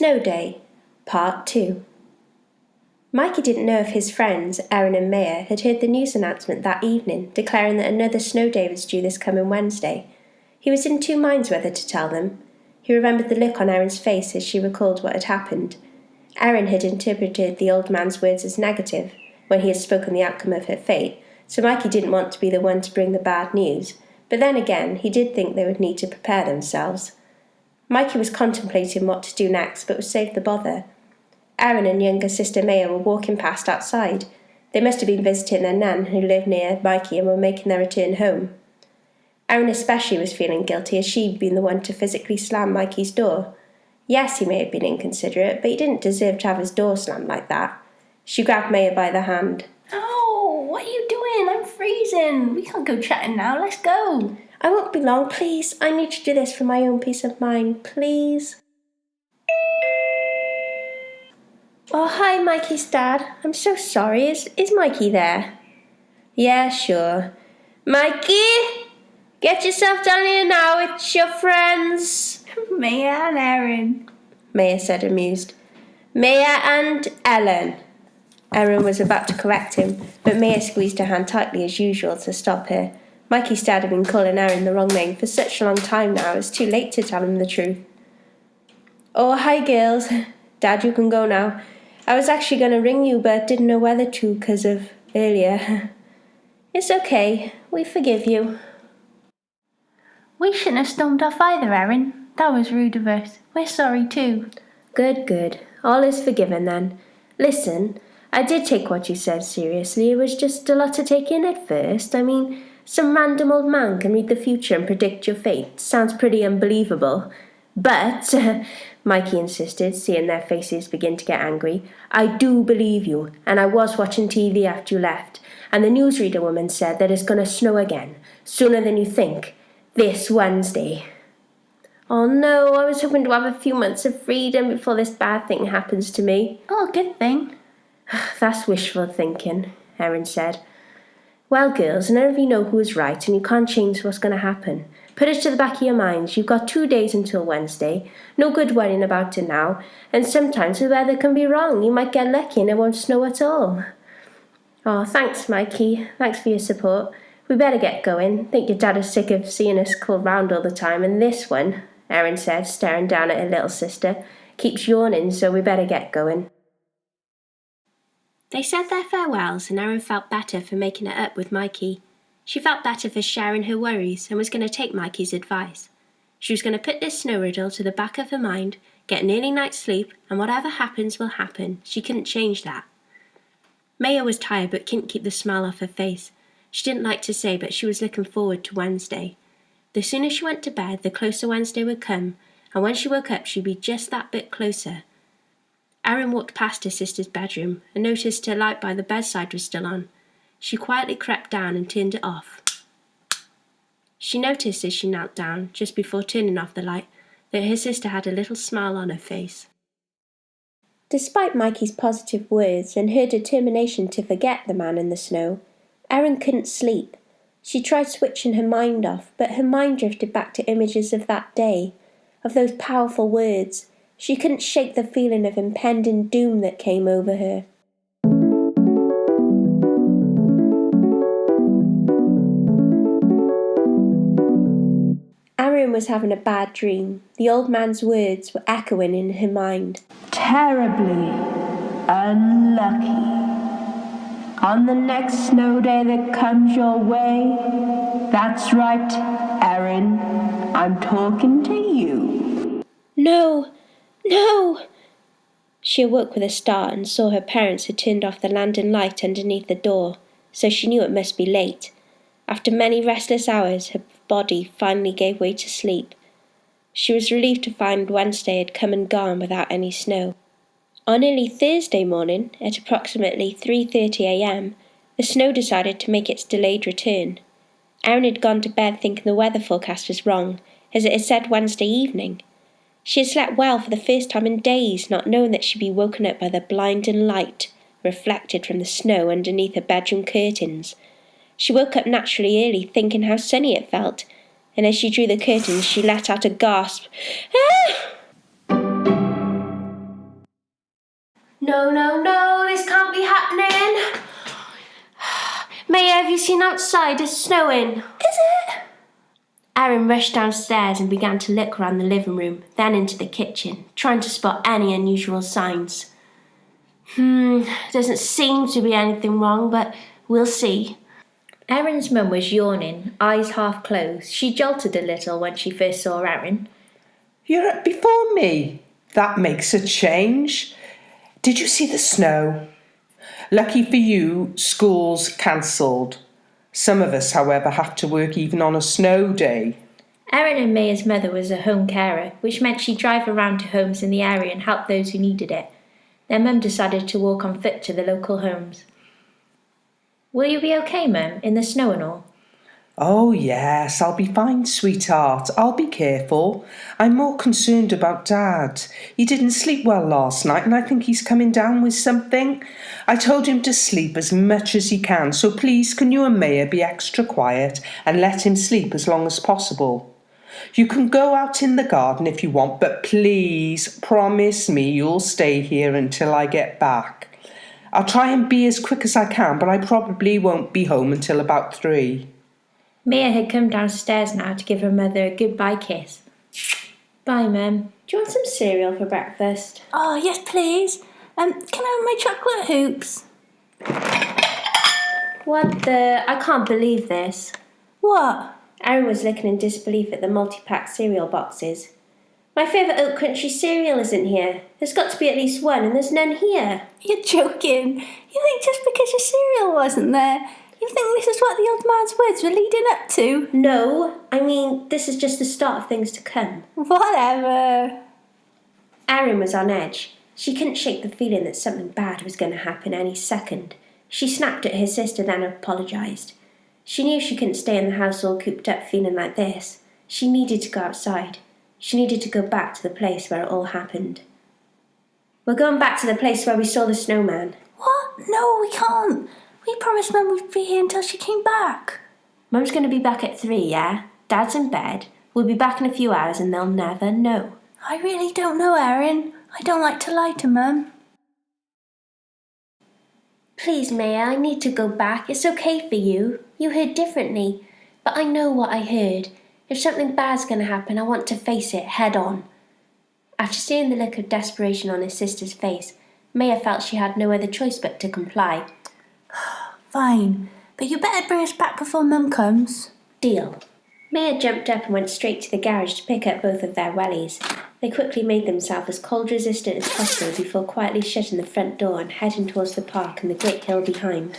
Snow Day, Part 2. Mikey didn't know if his friends, Erin and Maya, had heard the news announcement that evening, declaring that another snow day was due this coming Wednesday. He was in two minds whether to tell them. He remembered the look on Erin's face as she recalled what had happened. Erin had interpreted the old man's words as negative, when he had spoken the outcome of her fate, so Mikey didn't want to be the one to bring the bad news, but then again, he did think they would need to prepare themselves. Mikey was contemplating what to do next, but was saved the bother. Erin and younger sister Maya were walking past outside. They must have been visiting their nan, who lived near Mikey, and were making their return home. Erin especially was feeling guilty, as she'd been the one to physically slam Mikey's door. Yes, he may have been inconsiderate, but he didn't deserve to have his door slammed like that. She grabbed Maya by the hand. Oh, what are you doing? I'm freezing. We can't go chatting now. Let's go. I won't be long, please. I need to do this for my own peace of mind, please. Oh, hi, Mikey's dad. I'm so sorry. Is Mikey there? Yeah, sure. Mikey, get yourself down here now. It's your friends. Maya and Erin, Maya said, amused. Maya and Ellen. Erin was about to correct him, but Maya squeezed her hand tightly as usual to stop her. Mikey's dad had been calling Erin the wrong name for such a long time now, it was too late to tell him the truth. Oh, hi, girls. Dad, you can go now. I was actually going to ring you, but didn't know whether to because of earlier. It's okay. We forgive you. we shouldn't have stormed off either, Erin. That was rude of us. We're sorry too. Good. All is forgiven then. Listen, I did take what you said seriously. It was just a lot to take in at first. I mean, some random old man can read the future and predict your fate. Sounds pretty unbelievable. But, Mikey insisted, seeing their faces begin to get angry, I do believe you, and I was watching TV after you left, and the newsreader woman said that it's going to snow again, sooner than you think, this Wednesday. Oh no, I was hoping to have a few months of freedom before this bad thing happens to me. Oh, good thing. That's wishful thinking, Erin said. Well, girls, none of you know who is right, and you can't change what's going to happen. Put it to the back of your minds. You've got 2 days until Wednesday. No good worrying about it now. And sometimes the weather can be wrong. You might get lucky and it won't snow at all. Oh, thanks, Mikey. Thanks for your support. We better get going. Think your dad is sick of seeing us called round all the time. And this one, Erin said, staring down at her little sister, keeps yawning, so we better get going. They said their farewells, and Erin felt better for making it up with Mikey. She felt better for sharing her worries and was going to take Mikey's advice. She was going to put this snow riddle to the back of her mind, get an early night's sleep, and whatever happens will happen. She couldn't change that. Maya was tired but couldn't keep the smile off her face. She didn't like to say, but she was looking forward to Wednesday. The sooner she went to bed, the closer Wednesday would come, and when she woke up, she'd be just that bit closer. Erin walked past her sister's bedroom and noticed her light by the bedside was still on. She quietly crept down and turned it off. She noticed as she knelt down, just before turning off the light, that her sister had a little smile on her face. Despite Mikey's positive words and her determination to forget the man in the snow, Erin couldn't sleep. She tried switching her mind off, but her mind drifted back to images of that day, of those powerful words. She couldn't shake the feeling of impending doom that came over her. Erin was having a bad dream. The old man's words were echoing in her mind. Terribly unlucky. On the next snow day that comes your way, that's right, Erin, I'm talking to you. No! She awoke with a start and saw her parents had turned off the landing light underneath the door, so she knew it must be late. After many restless hours, her body finally gave way to sleep. She was relieved to find Wednesday had come and gone without any snow. On early Thursday morning, at approximately 3:30 a.m., the snow decided to make its delayed return. Erin had gone to bed thinking the weather forecast was wrong, as it had said Wednesday evening. She had slept well for the first time in days, not knowing that she'd be woken up by the blinding light reflected from the snow underneath her bedroom curtains. She woke up naturally early, thinking how sunny it felt, and as she drew the curtains, she let out a gasp. Ah! No, no, no, this can't be happening. Maya, have you seen outside? It's snowing. Is it? Erin rushed downstairs and began to look around the living room, then into the kitchen, trying to spot any unusual signs. Doesn't seem to be anything wrong, but we'll see. Erin's mum was yawning, eyes half closed. She jolted a little when she first saw Erin. You're up before me. That makes a change. Did you see the snow? Lucky for you, school's cancelled. Some of us, however, have to work even on a snow day. Erin and Maya's mother was a home carer, which meant she'd drive around to homes in the area and help those who needed it. Their mum decided to walk on foot to the local homes. Will you be okay, Mum, in the snow and all? Oh, yes, I'll be fine, sweetheart. I'll be careful. I'm more concerned about Dad. He didn't sleep well last night and I think he's coming down with something. I told him to sleep as much as he can, so please can you and Maya be extra quiet and let him sleep as long as possible. You can go out in the garden if you want, but please promise me you'll stay here until I get back. I'll try and be as quick as I can, but I probably won't be home until about 3. Maya had come downstairs now to give her mother a goodbye kiss. Bye, Mum. Do you want some cereal for breakfast? Oh, yes, please. Can I have my chocolate hoops? I can't believe this. What? Erin was looking in disbelief at the multi-pack cereal boxes. My favourite Oat Crunchy cereal isn't here. There's got to be at least one, and there's none here. You're joking. You think just because your cereal wasn't there, you think this is what the old man's words were leading up to? No, I mean, this is just the start of things to come. Whatever. Erin was on edge. She couldn't shake the feeling that something bad was going to happen any second. She snapped at her sister, then apologised. She knew she couldn't stay in the house all cooped up feeling like this. She needed to go outside. She needed to go back to the place where it all happened. We're going back to the place where we saw the snowman. What? No, we can't. We promised Mum we'd be here until she came back. Mum's going to be back at 3, yeah? Dad's in bed. We'll be back in a few hours and they'll never know. I really don't know, Erin. I don't like to lie to Mum. Please, Maya, I need to go back. It's okay for you. You heard differently. But I know what I heard. If something bad's going to happen, I want to face it head on. After seeing the look of desperation on his sister's face, Maya felt she had no other choice but to comply. Fine, but you better bring us back before Mum comes. Deal. Maya jumped up and went straight to the garage to pick up both of their wellies. They quickly made themselves as cold-resistant as possible before quietly shutting the front door and heading towards the park and the great hill behind.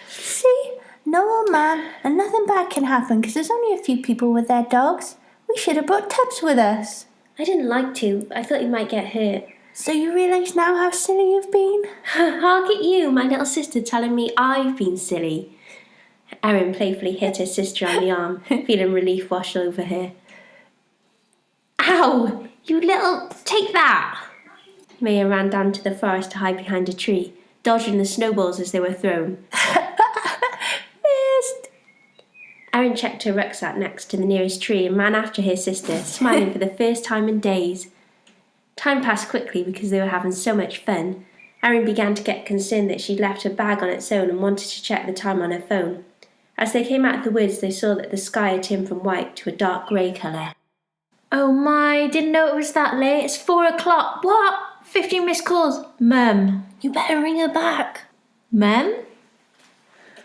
See? No old man, and nothing bad can happen because there's only a few people with their dogs. We should have brought Tubbs with us. I didn't like to. I thought you might get hurt. So you realise now how silly you've been? Hark at you, my little sister, telling me I've been silly. Erin playfully hit her sister on the arm, feeling relief wash over her. Ow! You little... Take that! Maya ran down to the forest to hide behind a tree, dodging the snowballs as they were thrown. Missed! Erin checked her rucksack next to the nearest tree and ran after her sister, smiling for the first time in days. Time passed quickly because they were having so much fun. Erin began to get concerned that she'd left her bag on its own and wanted to check the time on her phone. As they came out of the woods, they saw that the sky had turned from white to a dark grey colour. Oh my, didn't know it was that late. It's 4 o'clock. What? 15 missed calls. Mum, you better ring her back. Mum?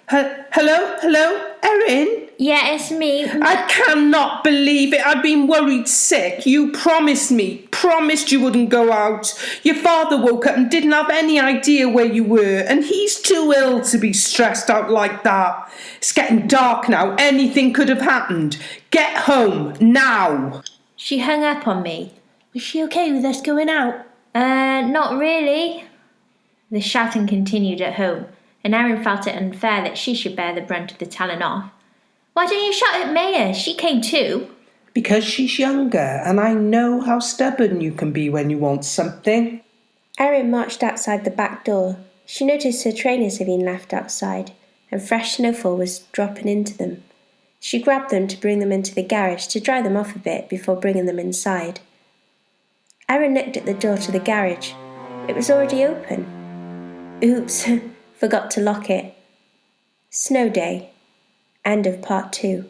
Hello, Erin? Yeah, it's me. I cannot believe it. I've been worried sick. You promised you wouldn't go out. Your father woke up and didn't have any idea where you were, and he's too ill to be stressed out like that. It's getting dark now. Anything could have happened. Get home, now. She hung up on me. Was she okay with us going out? Not really. The shouting continued at home, and Erin felt it unfair that she should bear the brunt of the telling off. Why don't you shout at Maya? She came too. Because she's younger, and I know how stubborn you can be when you want something. Erin marched outside the back door. She noticed her trainers had been left outside, and fresh snowfall was dropping into them. She grabbed them to bring them into the garage to dry them off a bit before bringing them inside. Erin looked at the door to the garage. It was already open. Oops, forgot to lock it. Snow day. End of part 2.